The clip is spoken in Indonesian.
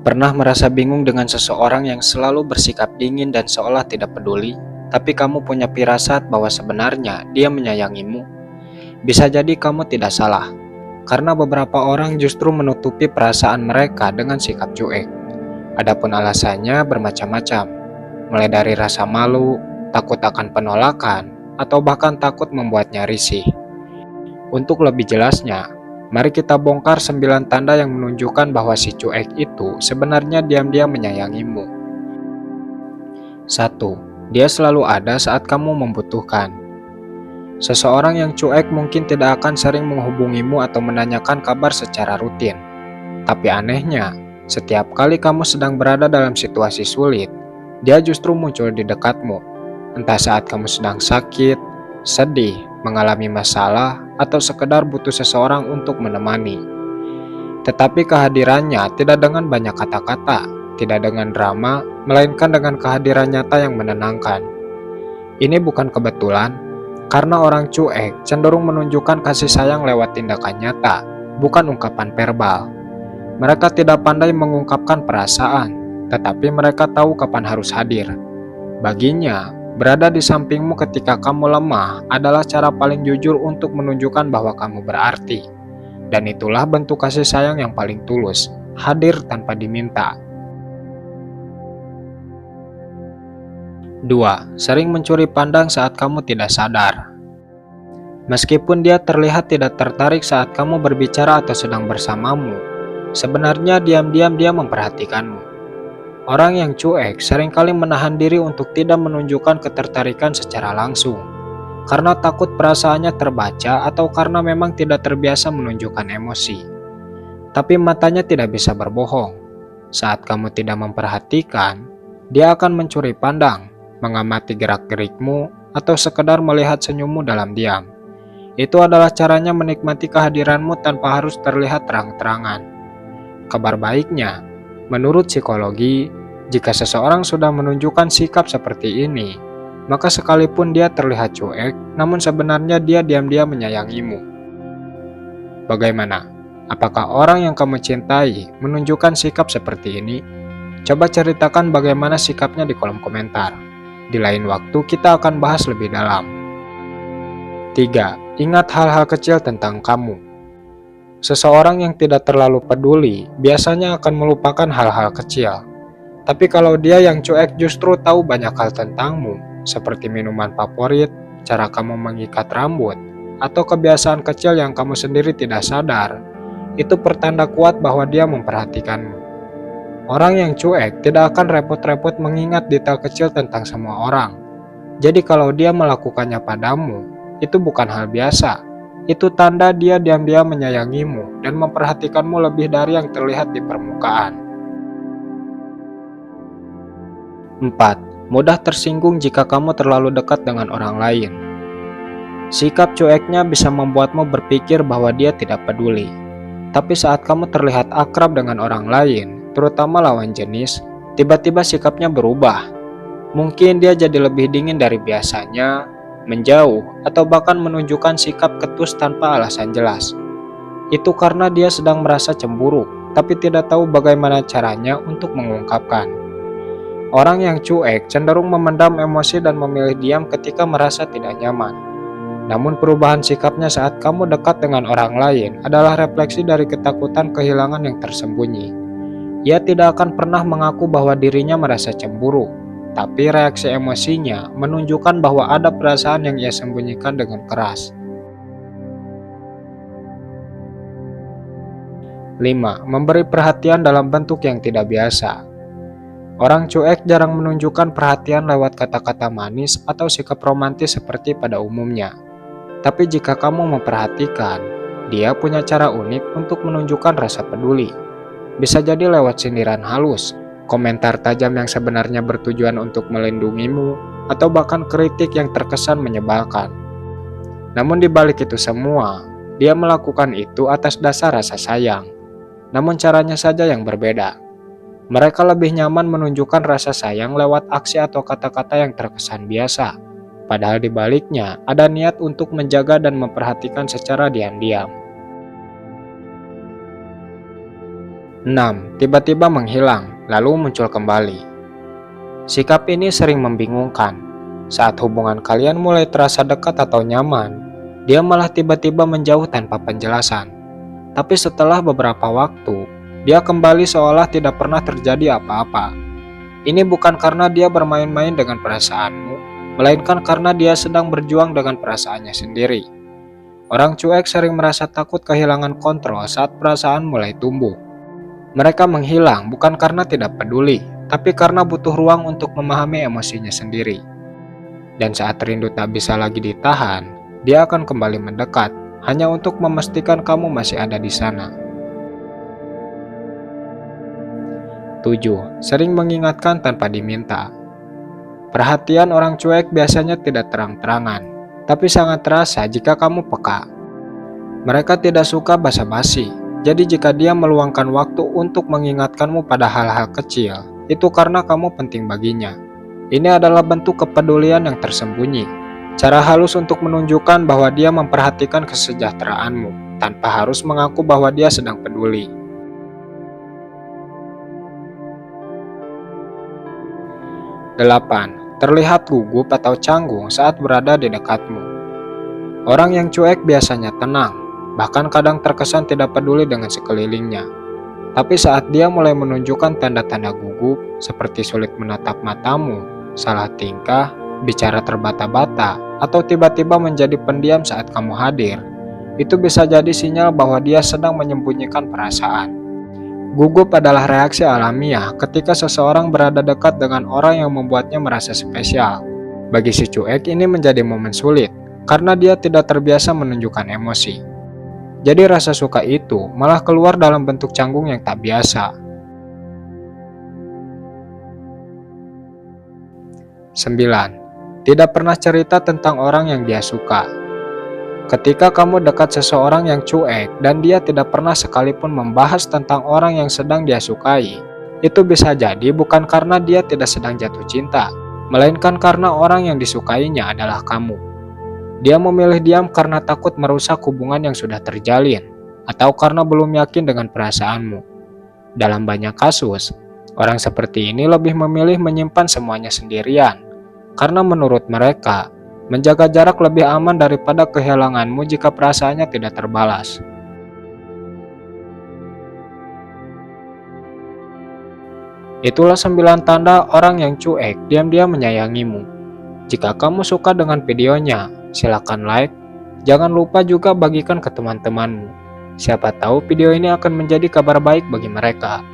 Pernah merasa bingung dengan seseorang yang selalu bersikap dingin dan seolah tidak peduli, tapi kamu punya firasat bahwa sebenarnya dia menyayangimu? Bisa jadi kamu tidak salah, karena beberapa orang justru menutupi perasaan mereka dengan sikap cuek. Adapun alasannya bermacam-macam, mulai dari rasa malu, takut akan penolakan, atau bahkan takut membuatnya risih. Untuk lebih jelasnya, mari kita bongkar 9 tanda yang menunjukkan bahwa si cuek itu sebenarnya diam-diam menyayangimu. 1. Dia selalu ada saat kamu membutuhkan. Seseorang yang cuek mungkin tidak akan sering menghubungimu atau menanyakan kabar secara rutin. Tapi anehnya, setiap kali kamu sedang berada dalam situasi sulit, dia justru muncul di dekatmu. Entah saat kamu sedang sakit, sedih, mengalami masalah, atau sekedar butuh seseorang untuk menemani. Tetapi kehadirannya tidak dengan banyak kata-kata, tidak dengan drama, melainkan dengan kehadiran nyata yang menenangkan. Ini bukan kebetulan, karena orang cuek cenderung menunjukkan kasih sayang lewat tindakan nyata, bukan ungkapan verbal. Mereka tidak pandai mengungkapkan perasaan, tetapi mereka tahu kapan harus hadir. Baginya, berada di sampingmu ketika kamu lemah adalah cara paling jujur untuk menunjukkan bahwa kamu berarti. Dan itulah bentuk kasih sayang yang paling tulus, hadir tanpa diminta. 2. Sering mencuri pandang saat kamu tidak sadar. Meskipun dia terlihat tidak tertarik saat kamu berbicara atau sedang bersamamu, sebenarnya diam-diam dia memperhatikanmu. Orang yang cuek seringkali menahan diri untuk tidak menunjukkan ketertarikan secara langsung, karena takut perasaannya terbaca atau karena memang tidak terbiasa menunjukkan emosi. Tapi matanya tidak bisa berbohong. Saat kamu tidak memperhatikan, dia akan mencuri pandang, mengamati gerak-gerikmu, atau sekedar melihat senyummu dalam diam. Itu adalah caranya menikmati kehadiranmu tanpa harus terlihat terang-terangan. Kabar baiknya, menurut psikologi, jika seseorang sudah menunjukkan sikap seperti ini, maka sekalipun dia terlihat cuek, namun sebenarnya dia diam-diam menyayangimu. Bagaimana? Apakah orang yang kamu cintai menunjukkan sikap seperti ini? Coba ceritakan bagaimana sikapnya di kolom komentar. Di lain waktu kita akan bahas lebih dalam. 3. Ingat hal-hal kecil tentang kamu. Seseorang yang tidak terlalu peduli biasanya akan melupakan hal-hal kecil. Tapi kalau dia yang cuek justru tahu banyak hal tentangmu, seperti minuman favorit, cara kamu mengikat rambut, atau kebiasaan kecil yang kamu sendiri tidak sadar, itu pertanda kuat bahwa dia memperhatikanmu. Orang yang cuek tidak akan repot-repot mengingat detail kecil tentang semua orang. Jadi kalau dia melakukannya padamu, itu bukan hal biasa. Itu tanda dia diam-diam menyayangimu dan memperhatikanmu lebih dari yang terlihat di permukaan. 4. Mudah tersinggung jika kamu terlalu dekat dengan orang lain. Sikap cueknya bisa membuatmu berpikir bahwa dia tidak peduli. Tapi saat kamu terlihat akrab dengan orang lain, terutama lawan jenis, tiba-tiba sikapnya berubah. Mungkin dia jadi lebih dingin dari biasanya, menjauh, atau bahkan menunjukkan sikap ketus tanpa alasan jelas. Itu karena dia sedang merasa cemburu, tapi tidak tahu bagaimana caranya untuk mengungkapkan. Orang yang cuek cenderung memendam emosi dan memilih diam ketika merasa tidak nyaman. Namun perubahan sikapnya saat kamu dekat dengan orang lain adalah refleksi dari ketakutan kehilangan yang tersembunyi. Ia tidak akan pernah mengaku bahwa dirinya merasa cemburu, tapi reaksi emosinya menunjukkan bahwa ada perasaan yang ia sembunyikan dengan keras. 5. Memberi perhatian dalam bentuk yang tidak biasa. Orang cuek jarang menunjukkan perhatian lewat kata-kata manis atau sikap romantis seperti pada umumnya. Tapi jika kamu memperhatikan, dia punya cara unik untuk menunjukkan rasa peduli. Bisa jadi lewat sindiran halus, komentar tajam yang sebenarnya bertujuan untuk melindungimu, atau bahkan kritik yang terkesan menyebalkan. Namun di balik itu semua, dia melakukan itu atas dasar rasa sayang. Namun caranya saja yang berbeda. Mereka lebih nyaman menunjukkan rasa sayang lewat aksi atau kata-kata yang terkesan biasa. Padahal di baliknya ada niat untuk menjaga dan memperhatikan secara diam-diam. 6. 6. Tiba-tiba menghilang, lalu muncul kembali. Sikap ini sering membingungkan. Saat hubungan kalian mulai terasa dekat atau nyaman, dia malah tiba-tiba menjauh tanpa penjelasan. Tapi setelah beberapa waktu, dia kembali seolah tidak pernah terjadi apa-apa. Ini bukan karena dia bermain-main dengan perasaanmu, melainkan karena dia sedang berjuang dengan perasaannya sendiri. Orang cuek sering merasa takut kehilangan kontrol saat perasaan mulai tumbuh. Mereka menghilang bukan karena tidak peduli, tapi karena butuh ruang untuk memahami emosinya sendiri. Dan saat rindu tak bisa lagi ditahan, dia akan kembali mendekat, hanya untuk memastikan kamu masih ada di sana. 7. Sering mengingatkan tanpa diminta. Perhatian orang cuek biasanya tidak terang-terangan, tapi sangat terasa jika kamu peka. Mereka tidak suka basa-basi, jadi jika dia meluangkan waktu untuk mengingatkanmu pada hal-hal kecil, itu karena kamu penting baginya. Ini adalah bentuk kepedulian yang tersembunyi, cara halus untuk menunjukkan bahwa dia memperhatikan kesejahteraanmu, tanpa harus mengaku bahwa dia sedang peduli. 8. Terlihat gugup atau canggung saat berada di dekatmu. Orang yang cuek biasanya tenang, bahkan kadang terkesan tidak peduli dengan sekelilingnya. Tapi saat dia mulai menunjukkan tanda-tanda gugup, seperti sulit menatap matamu, salah tingkah, bicara terbata-bata, atau tiba-tiba menjadi pendiam saat kamu hadir, itu bisa jadi sinyal bahwa dia sedang menyembunyikan perasaan. Gugup adalah reaksi alamiah ketika seseorang berada dekat dengan orang yang membuatnya merasa spesial. Bagi si cuek ini menjadi momen sulit, karena dia tidak terbiasa menunjukkan emosi. Jadi rasa suka itu malah keluar dalam bentuk canggung yang tak biasa. 9. Tidak pernah cerita tentang orang yang dia suka. Ketika kamu dekat seseorang yang cuek dan dia tidak pernah sekalipun membahas tentang orang yang sedang dia sukai, itu bisa jadi bukan karena dia tidak sedang jatuh cinta, melainkan karena orang yang disukainya adalah kamu. Dia memilih diam karena takut merusak hubungan yang sudah terjalin, atau karena belum yakin dengan perasaanmu. Dalam banyak kasus, orang seperti ini lebih memilih menyimpan semuanya sendirian, karena menurut mereka, menjaga jarak lebih aman daripada kehilanganmu jika perasaannya tidak terbalas. Itulah 9 tanda orang yang cuek diam-diam menyayangimu. Jika kamu suka dengan videonya, silakan like. Jangan lupa juga bagikan ke teman-temanmu. Siapa tahu video ini akan menjadi kabar baik bagi mereka.